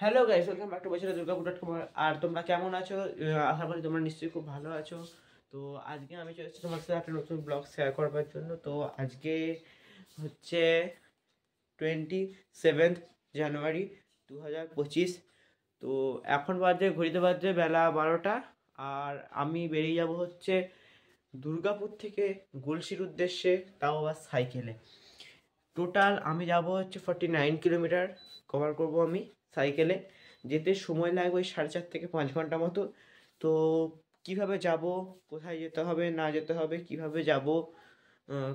Hello guys, welcome back to বছরে দুর্গাপুর.com। আর তোমরা কেমন আছো? আশা করি তোমরা নিশ্চয়ই খুব ভালো আছো। তো আজকে আমি চলেছি তোমার সাথে একটা নতুন ব্লগ শেয়ার করবার জন্য। তো আজকে হচ্ছে 27 জানুয়ারি 2025। তো এখন বাজে ঘড়িতে বাজে বেলা 12টা। আর আমি বেরিয়ে যাব হচ্ছে দুর্গাপুর থেকে গলসির উদ্দেশ্যে, তাও আবার সাইকেলে। টোটাল আমি যাব হচ্ছে 49 কিলোমিটার কভার করব আমি সাইকেলে। যেতে সময় লাগবে 4.5 থেকে 5 ঘন্টা মতো। তো কিভাবে যাব, কোথায় যেতে হবে না যেতে হবে, কিভাবে যাব,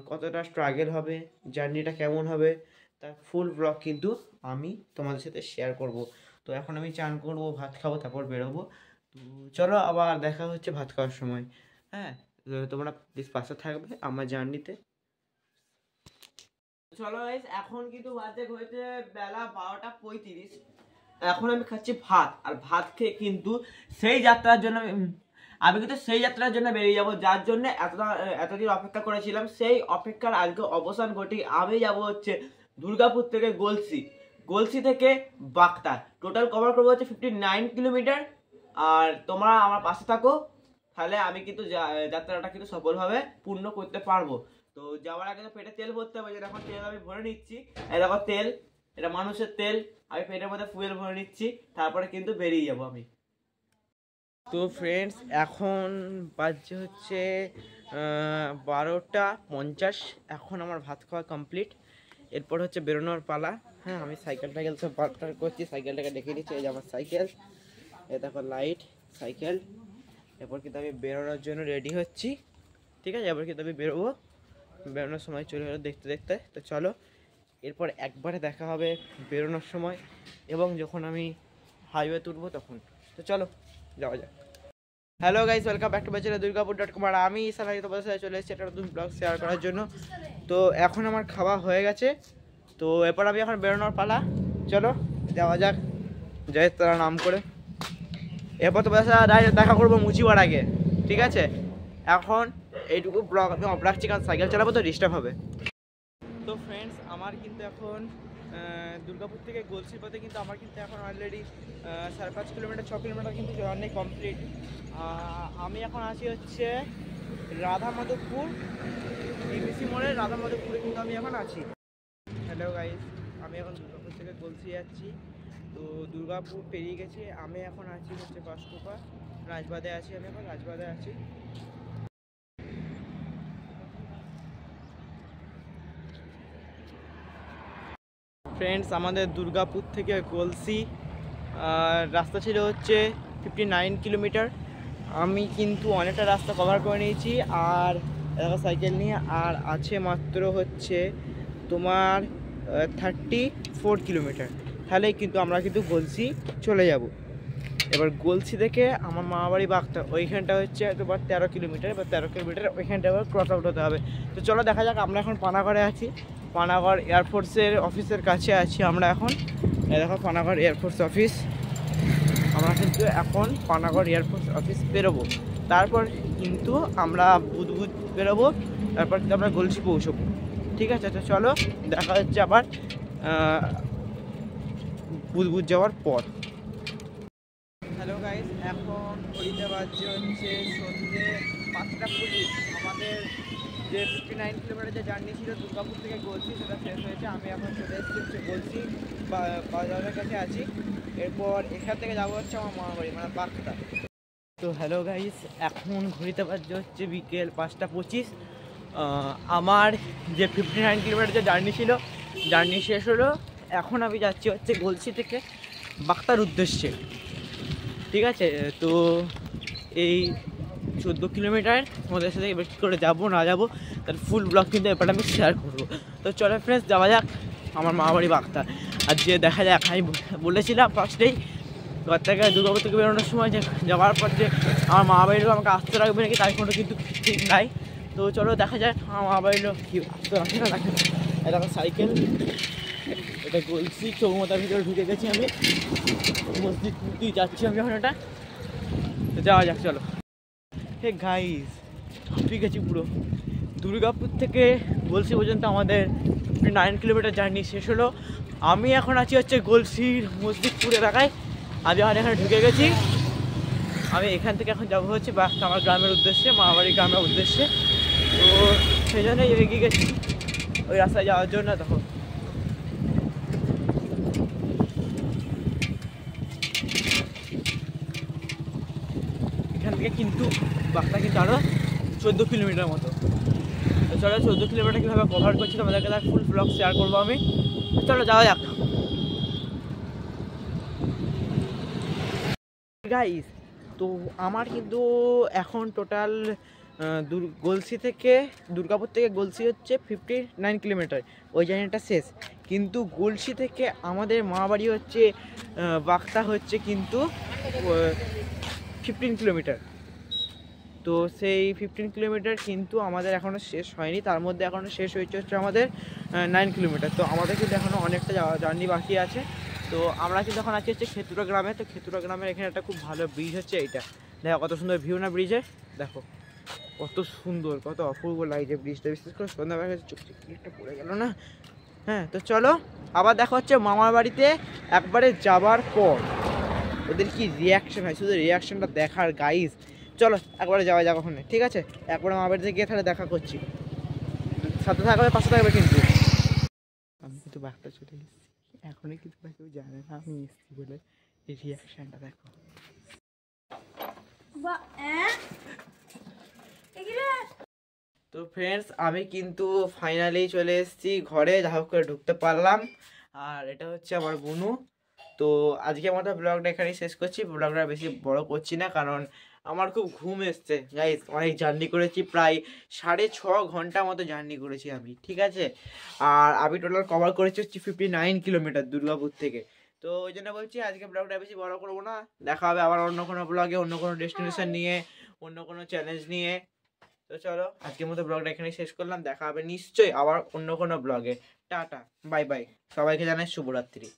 কতটা স্ট্রাগল হবে, জার্নিটা কেমন হবে, তার ফুল ব্লগ কিন্তু আমি তোমাদের সাথে শেয়ার করব। তো এখন আমি চান করবো, ভাত খাবো, তারপর বেরোবো। তো চলো আবার দেখা হচ্ছে ভাত খাওয়ার সময়। হ্যাঁ, তোমরা প্লিজ পাশে থাকবে আমার জার্নিতে। চলো গাইস, এখন কিন্তু বাজে হয়েছে বেলা 12টা 35। এখন আমি খাচ্ছি ভাত, আর ভাত খেয়ে কিন্তু সেই যাত্রার জন্য আমি কিন্তু সেই যাত্রার জন্য বেরিয়ে যাব, যার জন্য এতদিন অপেক্ষা করেছিলাম। সেই অপেক্ষার আজকে অবসান ঘটে আমি যাব হচ্ছে দুর্গাপুর থেকে গলসি, গলসি থেকে বাগদা। টোটাল কভার করবো হচ্ছে 59 কিলোমিটার। আর তোমরা আমার পাশে থাকো, তাহলে আমি কিন্তু যাত্রাটা কিন্তু সফলভাবে পূর্ণ করতে পারবো। তো যাওয়ার আগে তো পেটে তেল ভরতে হবে, যেটা এখন তেল আমি ভরে নিচ্ছি। এই দেখো তেল, এটা মানুষের তেল। আমি পেটের মধ্যে ফুয়েল ভরে নিচ্ছি, তারপরে কিন্তু বেরিয়ে যাব আমি। তো ফ্রেন্ডস, এখন বাজছে হচ্ছে 12টা 50। এখন আমার ভাত খাওয়া কমপ্লিট। এরপর হচ্ছে বেরোনোর পালা। হ্যাঁ, আমি সাইকেলটাকে সব পার্ক করছি, সাইকেলটাকে দেখে দিচ্ছি। এই যে আমার সাইকেল, এ দেখো লাইট সাইকেল। এরপর কিন্তু আমি বেরোনোর জন্য রেডি হচ্ছি। ঠিক আছে, এবার কিন্তু আমি বেরোবো। বেরোনোর সময় চলে গেলো দেখতে দেখতে। তো চলো, এরপর একবারে দেখা হবে বেরোনোর সময় এবং যখন আমি হাইওয়ে তুলবো তখন। তো চলো যাওয়া যাক। Hello guys, welcome back to বছরে দুর্গাপুর.com। আর আমি সালাই তোমাদের সাথে চলে এসেছি একটা নতুন ব্লগ শেয়ার করার জন্য। তো এখন আমার খাওয়া হয়ে গেছে। তো এরপর আমি এখন বেরোনোর পালা। চলো যাওয়া যাক জয় তারা নাম করে। এরপর তোমাদের সাথে ডাইরেক্ট দেখা করবো মুচিবার আগে। ঠিক আছে, এখন এইটুকু ব্লগ আমি অফ রাখছি, কারণ সাইকেল চালাবো তো ডিস্টার্ব হবে। তো ফ্রেন্ডস, আমার কিন্তু এখন দুর্গাপুর থেকে গলসির পথে কিন্তু আমার কিন্তু এখন অলরেডি 5.5 কিলোমিটার 6 কিলোমিটার কিন্তু জার্নি কমপ্লিট। আমি এখন আছি হচ্ছে রাধা মাধবপুর, ডিবিসি মোড়ে রাধা মাধবপুরে কিন্তু আমি এখন আছি। হ্যালো গাইস, আমি এখন দুর্গাপুর থেকে গলসি যাচ্ছি। তো দুর্গাপুর পেরিয়ে গেছি, আমি এখন আছি হচ্ছে বাসকুপা রাজবাদে আছি। আমি এখন রাজবাদে আছি। ফ্রেন্ডস, আমাদের দুর্গাপুর থেকে গলসি রাস্তা ছিল হচ্ছে 59 কিলোমিটার। আমি কিন্তু অনেকটা রাস্তা কভার করে নিয়েছি আর সাইকেল নিয়ে। আর আছে মাত্র হচ্ছে তোমার 34 কিলোমিটার। তাহলে কিন্তু আমরা কিন্তু গলসি চলে যাব। এবার গলসি থেকে আমার মামাবাড়ি বাগদা, ওইখানটা হচ্ছে তোমার 13 কিলোমিটার। এবার 13 কিলোমিটার ওইখানটা আবার ক্রস আউট হতে হবে। তো চলো দেখা যাক। আমরা এখন পানাগড়ে আছি, পানাগড় এয়ারফোর্সের অফিসের কাছে আছি আমরা এখন। দেখো পানাগড় এয়ারফোর্স অফিস। আমরা কিন্তু এখন পানাগড় এয়ারফোর্স অফিস বেরোবো, তারপর কিন্তু আমরা বুধবুধ বেরোবো, তারপর কিন্তু আমরা গলসি পৌঁছবো। ঠিক আছে, তো চলো দেখা হচ্ছে আবার বুধবুধ যাওয়ার পর। হ্যালো গাইস, এখন ঘড়িতে বাজছে হচ্ছে সন্ধ্যে 5টা 20। আমাদের যে 59 কিলোমিটার যে জার্নি ছিল দুর্গাপুর থেকে গলসি, সেটা শেষ হয়েছে। আমি এখন চলে এসেছি হচ্ছে গলসি বাজারের কাছে আছি। এরপর এখান থেকে যাবো হচ্ছে আমার মামাবাড়ি, মানে বাগদা। তো হ্যালো গাইস, এখন ঘড়িতে বাজছে হচ্ছে বিকেল 5টা 25। আমার যে 59 কিলোমিটার যে জার্নি ছিল, জার্নি শেষ হলো। এখন আমি যাচ্ছি হচ্ছে গলসি থেকে বাগদার উদ্দেশ্যে। ঠিক আছে, তো এই 14 কিলোমিটার তোমাদের সাথে এবার কী করে যাবো না যাবো তার ফুল ব্লগ কিন্তু এবার আমি শেয়ার করবো। তো চলো ফ্রেন্ডস, যাওয়া যাক আমার মামাবাড়ি বাগদা। আর যে দেখা যাক, আমি বলেছিলাম ফার্স্টেই ঘর থেকে দুর্গাপুর থেকে বেরোনোর সময় যে যাওয়ার পর যে আমার মামাবাড়িরও আমাকে আসতে রাখবে নাকি, তাই কোনো কিন্তু ঠিক নাই। তো চলো দেখা যাক আমার মামাবাড়িরও কি আসতে রাখে না রাখে। এটা আমার সাইকেল, এটা গলসি চৌমতার ভিতরে ঢুকে গেছি আমি, মসজিদ যাচ্ছি আমি এখন। এটা তো যাওয়া যাক, চলো। হে গাইস, ঠিক আছে, পুরো দুর্গাপুর থেকে গলসি পর্যন্ত আমাদের 9 কিলোমিটার জার্নি শেষ হলো। আমি এখন আছি হচ্ছে গলসির মসজিদপুর এলাকায়। আমি এখানে ঢুকে গেছি। আমি এখান থেকে এখন যাবো হচ্ছে বা আমার গ্রামের উদ্দেশ্যে, মামাবাড়ির গ্রামের উদ্দেশ্যে। তো সেই জন্যই এগিয়ে গেছি ওই রাস্তায় যাওয়ার জন্য। তখন এখান থেকে কিন্তু বাসটা কিন্তু আরও 14 কিলোমিটার মতো। তো চলো 14 কিলোমিটার কীভাবে কভার করছি তোমাদেরকে তার ফুল ব্লগ শেয়ার করবো আমি। চলো যাওয়া যাক গাইস। তো আমার কিন্তু এখন টোটাল গলসি থেকে দুর্গাপুর থেকে গলসি হচ্ছে 59 কিলোমিটার, ওই জার্নিটা শেষ। কিন্তু গলসি থেকে আমাদের মামাবাড়ি হচ্ছে বাগদা হচ্ছে কিন্তু 15 কিলোমিটার। তো সেই 15 কিলোমিটার কিন্তু আমাদের এখনও শেষ হয়নি, তার মধ্যে এখনও শেষ হয়েছে হচ্ছে আমাদের 9 কিলোমিটার। তো আমাদের কিন্তু এখনও অনেকটা জার্নি বাকি আছে। তো আমরা কিন্তু এখন আছি হচ্ছে খেতুরা গ্রামে। তো খেতুরা গ্রামের এখানে একটা খুব ভালো ব্রিজ হচ্ছে এইটা, দেখো কত সুন্দর ভিউ না ব্রিজে, দেখো কত সুন্দর, কত অপূর্ব লাগছে ব্রিজটা। বিশেষ করে সন্ধ্যাবেলা চুপচিপটা পড়ে গেল না। হ্যাঁ, তো চলো আবার দেখা হচ্ছে মামার বাড়িতে একবারে যাবার পর। ওদের কি রিয়াকশন হয়, শুধু রিয়াকশনটা দেখার গাইস। চলো একবারে যাওয়া যাক ওখানে, ঠিক আছে? একবারে মামার বাড়িতে গিয়ে তাহলে দেখা করছি। সাথে থাকবে, পাশে থাকবে কিন্তু। আমি কিন্তু বাঘটা চলে এসেছি, এখনই কিন্তু কেউ জানে না আমি এসেছি বলে। এই রিয়াকশনটা দেখো। তো ফ্রেন্ডস, আমি কিন্তু ফাইনালি চলে এসেছি ঘরে, যা হোক করে ঢুকতে পারলাম। আর এটা হচ্ছে আমার বুনু। তো আজকে আমাদের ব্লগটা এখানেই শেষ করছি। ব্লগটা বেশি বড় করছি না, কারণ আমার খুব ঘুম এসছে গাইস। অনেক জার্নি করেছি, প্রায় 6.5 ঘন্টা মতো জার্নি করেছি আমি, ঠিক আছে? আর আমি টোটাল কভার করেছি হচ্ছে 59 কিলোমিটার দুর্গাপুর থেকে। তো ওই জন্য বলছি আজকে ব্লগটা বেশি বড় করবো না। দেখা হবে আবার অন্য কোনো ব্লগে, অন্য কোনো ডেস্টিনেশন নিয়ে, অন্য কোনো চ্যালেঞ্জ নিয়ে। তো চলো আজকের মতো ব্লগটা এখানেই শেষ করলাম। দেখা হবে নিশ্চয়ই আবার অন্য কোনো ব্লগে। টাটা, বাই বাই, সবাইকে জানাই শুভরাত্রি।